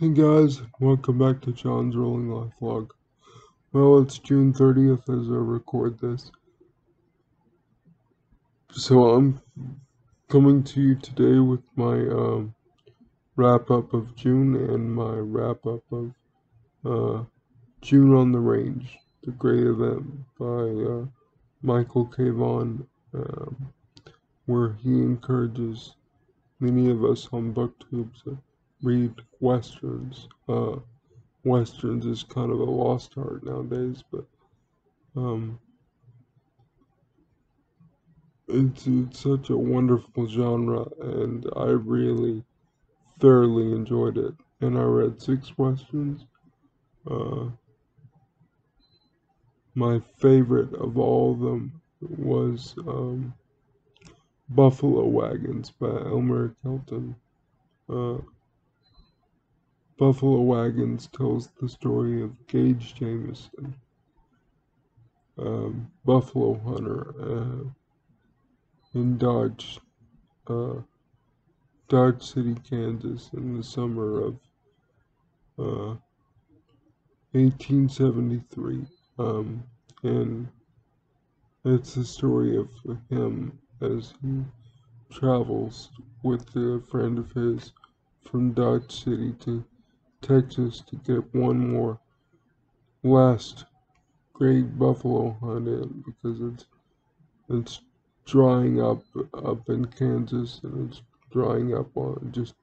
Hey guys, welcome back to John's Rolling Life Vlog. Well, it's June 30th as I record this. So I'm coming to you today with my wrap up of June and my wrap up of uh, June on the Range, the great event by Michael K. Vaughan, where he encourages many of us on booktubes to read westerns. Westerns is kind of a lost art nowadays, but um, it's such a wonderful genre, and I really thoroughly enjoyed it. And I read six westerns. Uh, my favorite of all of them was Buffalo Wagons by Elmer Kelton. Uh, Buffalo Wagons tells the story of Gage Jameson, buffalo hunter in uh, Dodge City, Kansas, in the summer of uh, 1873. And it's the story of him as he travels with a friend of his from Dodge City to Texas to get one more last great buffalo hunt in because it's drying up in Kansas, and it's drying up on just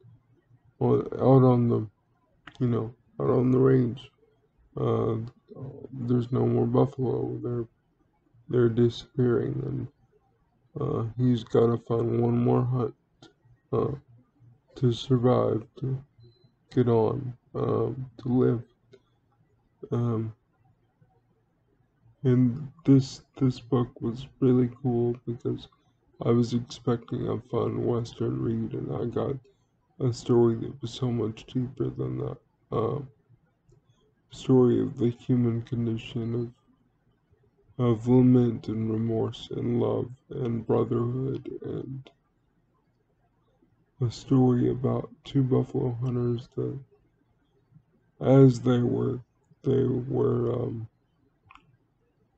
out on the out on the range. Uh, there's no more buffalo. They're disappearing, and he's got to find one more hunt uh, to survive, to get on, to live. Um, and this book was really cool because I was expecting a fun Western read, and I got a story that was so much deeper than that. Story of the human condition of lament and remorse and love and brotherhood, and a story about two buffalo hunters that, as they were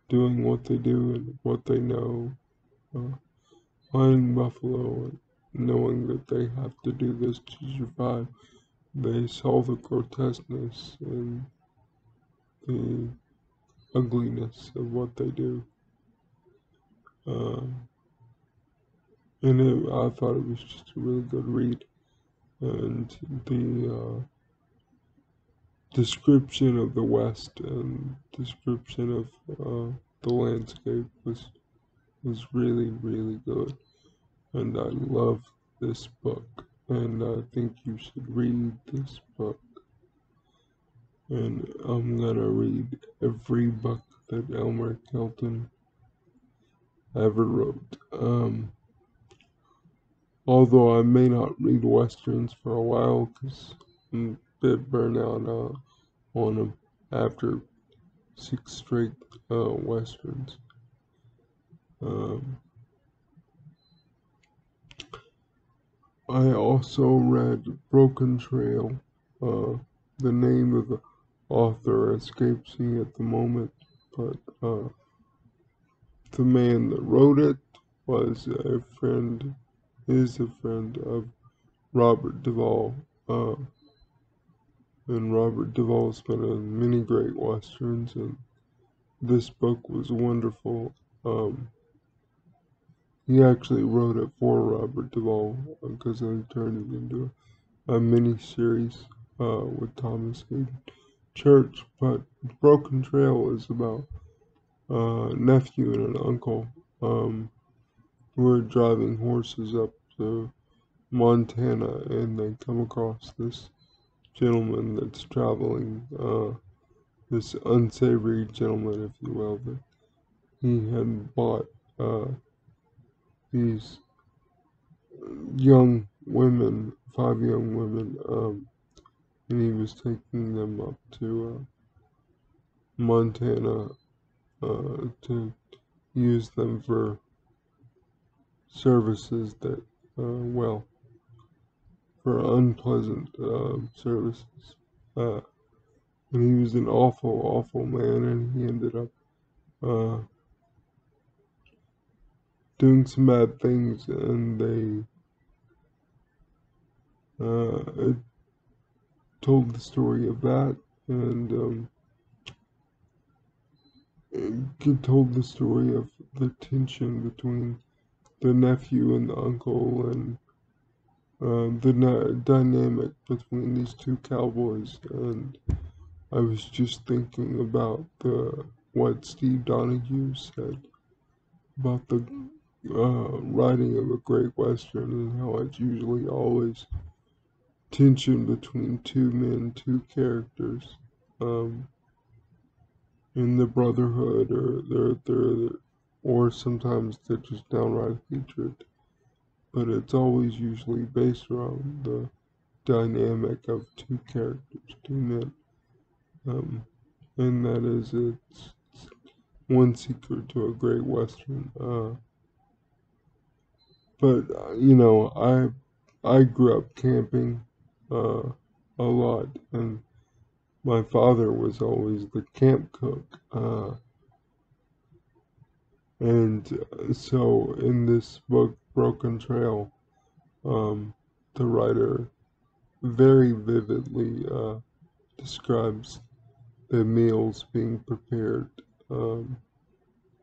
doing what they do and what they know, uh, hunting buffalo and knowing that they have to do this to survive. They saw the grotesqueness and the ugliness of what they do. Um, I thought it was just a really good read, and the description of the West and description of the landscape was really, really good. And I love this book, and I think you should read this book. And I'm gonna read every book that Elmer Kelton ever wrote. Although I may not read westerns for a while because I'm a bit burnt out on them after six straight westerns. Um, I also read Broken Trail. The name of the author escapes me at the moment, but the man that wrote it was a friend, is a friend of Robert Duvall. Uh, and Robert Duvall's been in many great westerns, and this book was wonderful. He actually wrote it for Robert Duvall because they turned it into a mini series with Thomas Hayden Church. But Broken Trail is about a nephew and an uncle who are driving horses up to Montana, and they come across this gentleman that's traveling, this unsavory gentleman, if you will, that he had bought these young women, five young women, and he was taking them up to Montana to use them for services that, well, for unpleasant services. uh, and he was an awful, awful man, and he ended up uh, doing some bad things, and it told the story of that, and it told the story of the tension between the nephew and the uncle, and the dynamic between these two cowboys. And I was just thinking about what Steve Donahue said about the writing of a great western, and how it's usually always tension between two men, two characters, um, in the brotherhood, or or sometimes they're just downright hatred. But it's always usually based around the dynamic of two characters, two men, um, and that is it's one secret to a great western. But I grew up camping uh, a lot, and my father was always the camp cook. And so in this book, Broken Trail, the writer very vividly describes the meals being prepared um,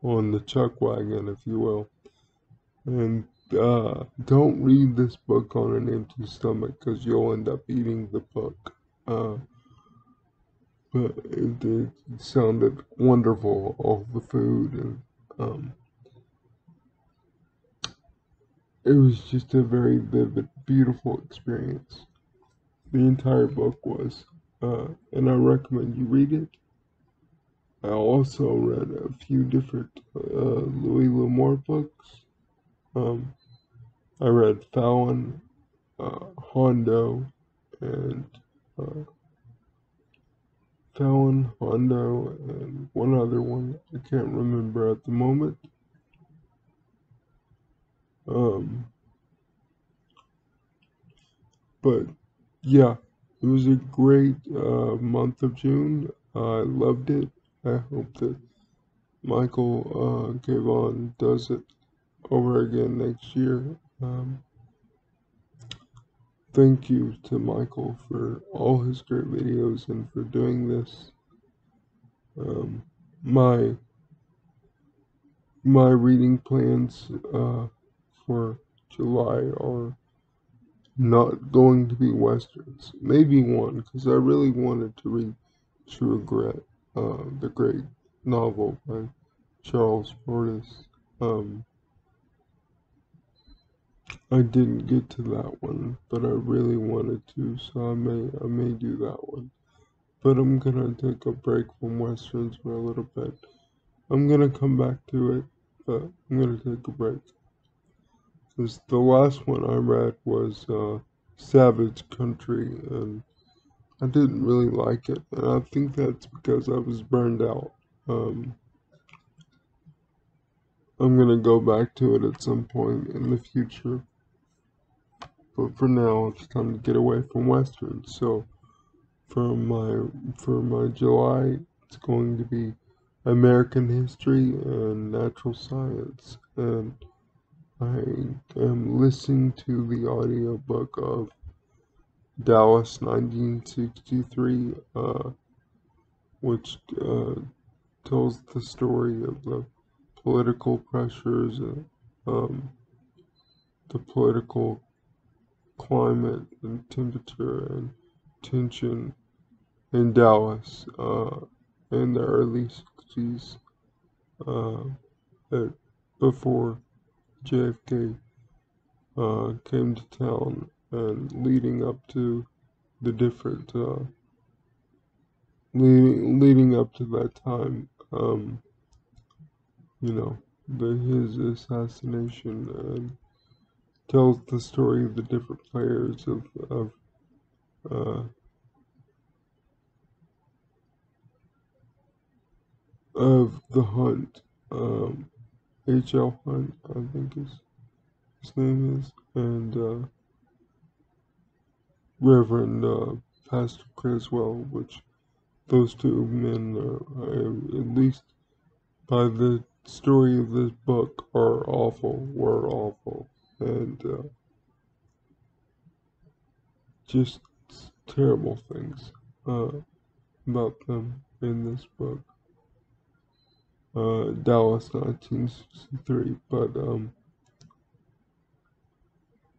on the chuck wagon, if you will. And don't read this book on an empty stomach, because you'll end up eating the book. Uh, but it sounded wonderful, all the food, and um, it was just a very vivid, beautiful experience. The entire book was, and I recommend you read it. I also read a few different Louis L'Amour books. Um, I read Fallon, Hondo, and uh, Fallon, Hondo, and one other one I can't remember at the moment. Um, but yeah, it was a great month of June. I loved it. I hope that Michael Gavon does it over again next year. Um, Thank you to Michael for all his great videos and for doing this. Um, my my reading plans for July are not going to be westerns. Maybe one, because I really wanted to read True Regret, the great novel by Charles Fortis. I didn't get to that one, but I really wanted to, so I may do that one. But I'm gonna take a break from westerns for a little bit. I'm gonna come back to it, but I'm gonna take a break. Because the last one I read was Savage Country, and I didn't really like it, and I think that's because I was burned out. Um, I'm gonna go back to it at some point in the future, but for now it's time to get away from westerns. So for my July, it's going to be American history and natural science, and I am listening to the audiobook of Dallas 1963, which tells the story of the political pressures, um, the political climate and temperature and tension in Dallas in the early 60s, uh, before JFK came to town, and leading up to the different leading up to that time, you know, his assassination, and tells the story of the different players uh, of the hunt. H.L. Hunt, I think his name is, and Reverend Pastor Criswell, which those two men are, at least by the story of this book, were awful, and just terrible things uh, about them in this book. Dallas 1963, but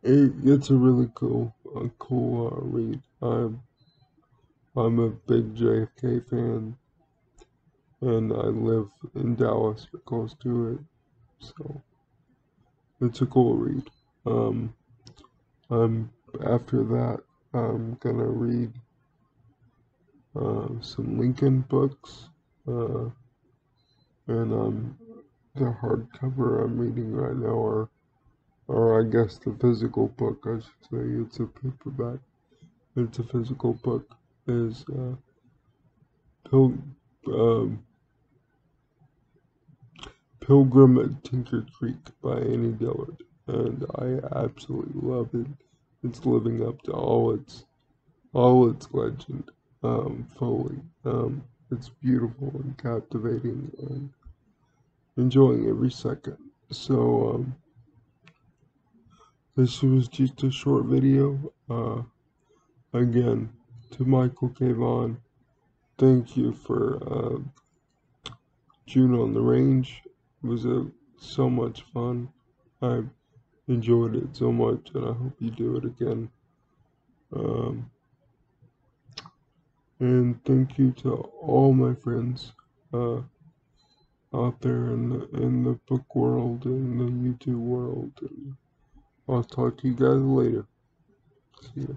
it's a really cool read. I'm a big JFK fan, and I live in Dallas or close to it, so it's a cool read. Um, I'm After that, I'm gonna read some Lincoln books, and the hardcover I'm reading right now, or I guess the physical book, I should say. It's a paperback. It's a physical book. Is Pil- um, Pilgrim at Tinker Creek by Annie Dillard, and I absolutely love it. It's living up to all its legend, fully. It's beautiful and captivating, and enjoying every second. So, this was just a short video. Again, to Michael K. Vaughn, thank you for June on the Range. It was so much fun. I enjoyed it so much, and I hope you do it again. Um, and thank you to all my friends out there in the book world and the YouTube world. And I'll talk to you guys later. See ya.